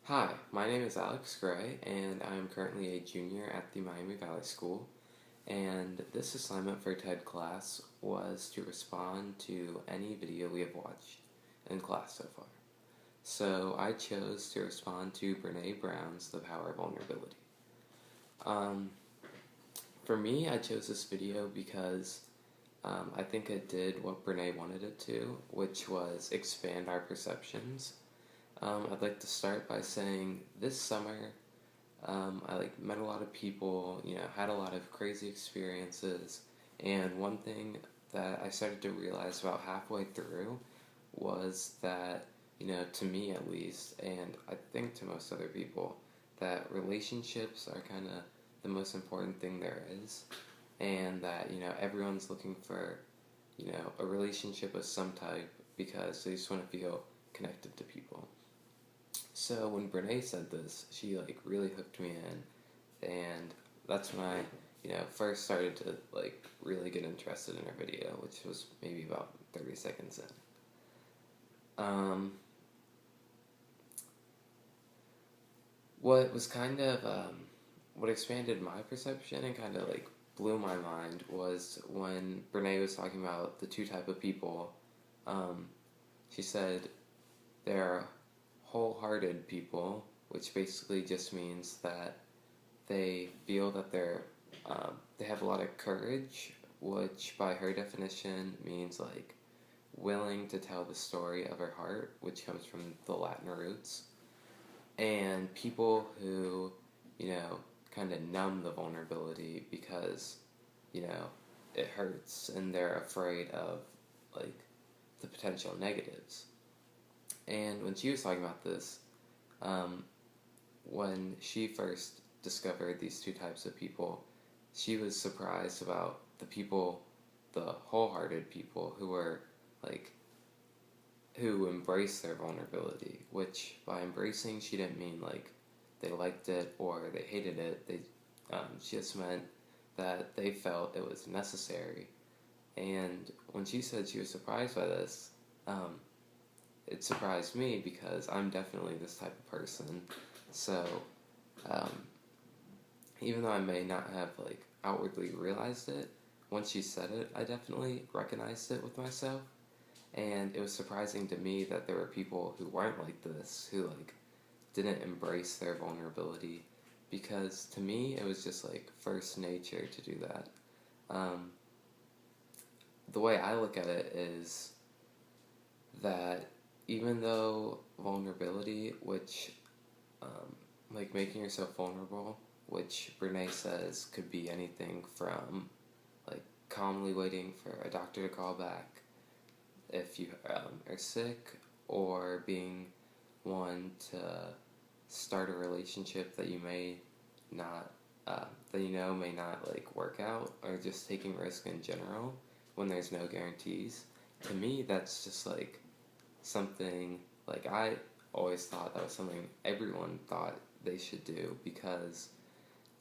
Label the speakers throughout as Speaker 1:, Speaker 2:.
Speaker 1: Hi, my name is Alex Gray, and I am currently a junior at the Miami Valley School. And this assignment for TED class was to respond to any video we have watched in class so far. So I chose to respond to Brene Brown's The Power of Vulnerability. Um, for me, I chose this video because I think it did what Brene wanted it to, which was expand our perceptions. I'd like to start by saying this summer I met a lot of people, had a lot of crazy experiences, and one thing that I started to realize about halfway through was that, to me at least, and I think to most other people, that relationships are kind of the most important thing there is, and that, everyone's looking for, a relationship of some type because they just want to feel connected to people. So when Brene said this, she really hooked me in, and that's when I, first started to really get interested in her video, which was maybe about 30 seconds in. What was what expanded my perception and kind of blew my mind was when Brene was talking about the two type of people. Um, she said there are wholehearted people, which basically just means that they feel that they have a lot of courage, which by her definition means willing to tell the story of her heart, which comes from the Latin roots, and people who, kind of numb the vulnerability because, you know, it hurts and they're afraid of like the potential negatives. And when she was talking about this, um, when she first discovered these two types of people, she was surprised about the wholehearted people who were like, who embrace their vulnerability, which by embracing, she didn't mean they liked it or they hated it. She just meant that they felt it was necessary. And when she said she was surprised by this, um, it surprised me because I'm definitely this type of person. So, um, even though I may not have outwardly realized it, once she said it, I definitely recognized it with myself. And it was surprising to me that there were people who weren't like this, who didn't embrace their vulnerability, because to me it was just first nature to do that. Um, the way I look at it is that even though vulnerability, which making yourself vulnerable, which Brene says could be anything from calmly waiting for a doctor to call back if you are sick, or being one to start a relationship that you may not that may not work out, or just taking risk in general when there's no guarantees. To me, that's just something I always thought that was something everyone thought they should do, because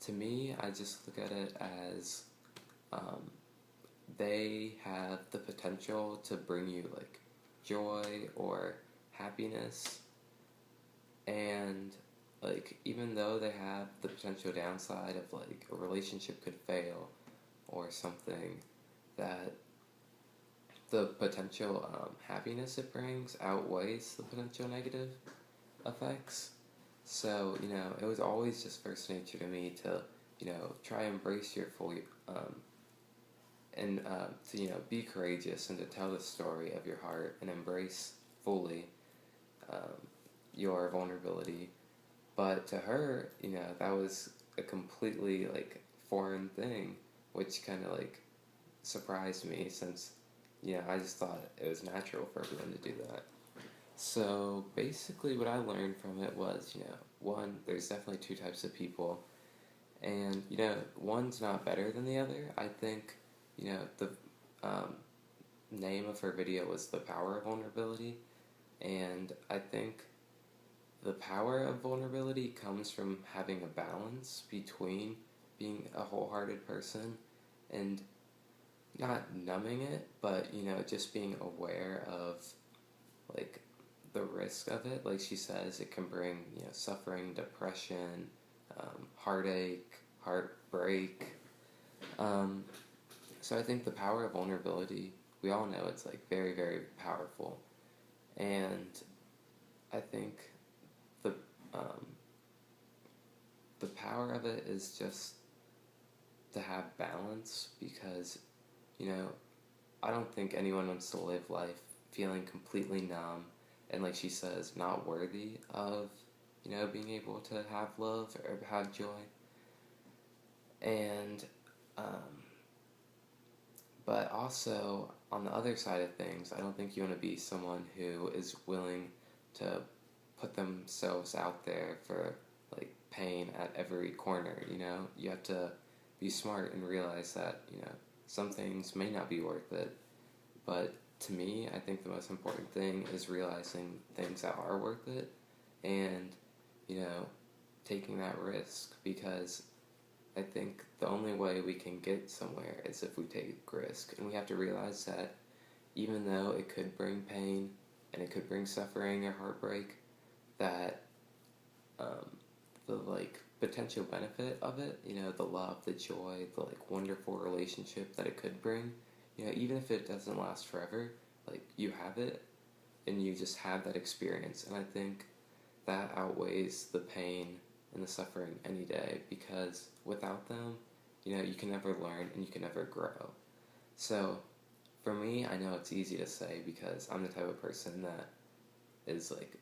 Speaker 1: to me, I just look at it as um, they have the potential to bring you joy or happiness, and even though they have the potential downside of a relationship could fail or something, that the potential happiness it brings outweighs the potential negative effects. So, it was always just first nature to me to, try and embrace your full, and to, be courageous and to tell the story of your heart and embrace fully um, your vulnerability. But to her, that was a completely foreign thing, which kind of surprised me, since I just thought it was natural for everyone to do that. So basically, what I learned from it was, one, there's definitely two types of people, and one's not better than the other. I think, the um, name of her video was The Power of Vulnerability, and I think the power of vulnerability comes from having a balance between being a wholehearted person and not numbing it, but just being aware of like the risk of it. Like she says, it can bring, suffering, depression, heartache, heartbreak. Um, so I think the power of vulnerability, we all know it's like very, very powerful. And I think the um, the power of it is just to have balance, because you know I don't think anyone wants to live life feeling completely numb and, like she says, not worthy of being able to have love or have joy. And um, but also on the other side of things, I don't think you want to be someone who is willing to put themselves out there for like pain at every corner. You have to be smart and realize that some things may not be worth it. But to me, I think the most important thing is realizing things that are worth it, and you know taking that risk, because I think the only way we can get somewhere is if we take risk. And we have to realize that even though it could bring pain and it could bring suffering or heartbreak, that um, the like potential benefit of it, the love, the joy, the like wonderful relationship that it could bring, even if it doesn't last forever, like you have it and you just have that experience. And I think that outweighs the pain and the suffering any day, because without them, you can never learn and you can never grow. So for me, I know it's easy to say because I'm the type of person that is like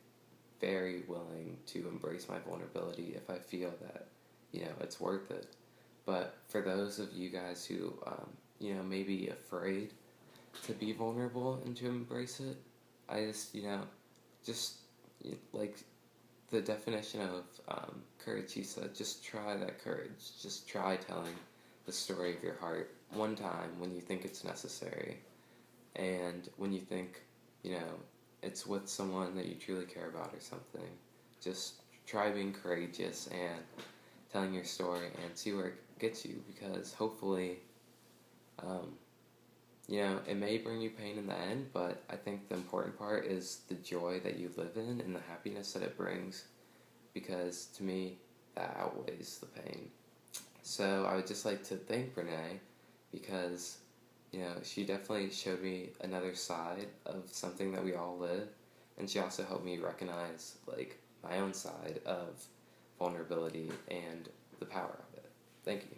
Speaker 1: very willing to embrace my vulnerability if I feel that, it's worth it. But for those of you guys who, may be afraid to be vulnerable and to embrace it, I just, like the definition of courage, he said, just try that courage. Just try telling the story of your heart one time when you think it's necessary. And when you think, it's with someone that you truly care about or something, just try being courageous and telling your story and see where it gets you, because hopefully, um, it may bring you pain in the end, but I think the important part is the joy that you live in and the happiness that it brings, because to me, that outweighs the pain. So I would just like to thank Brene, because she definitely showed me another side of something that we all live, and she also helped me recognize like my own side of vulnerability and the power of it. Thank you.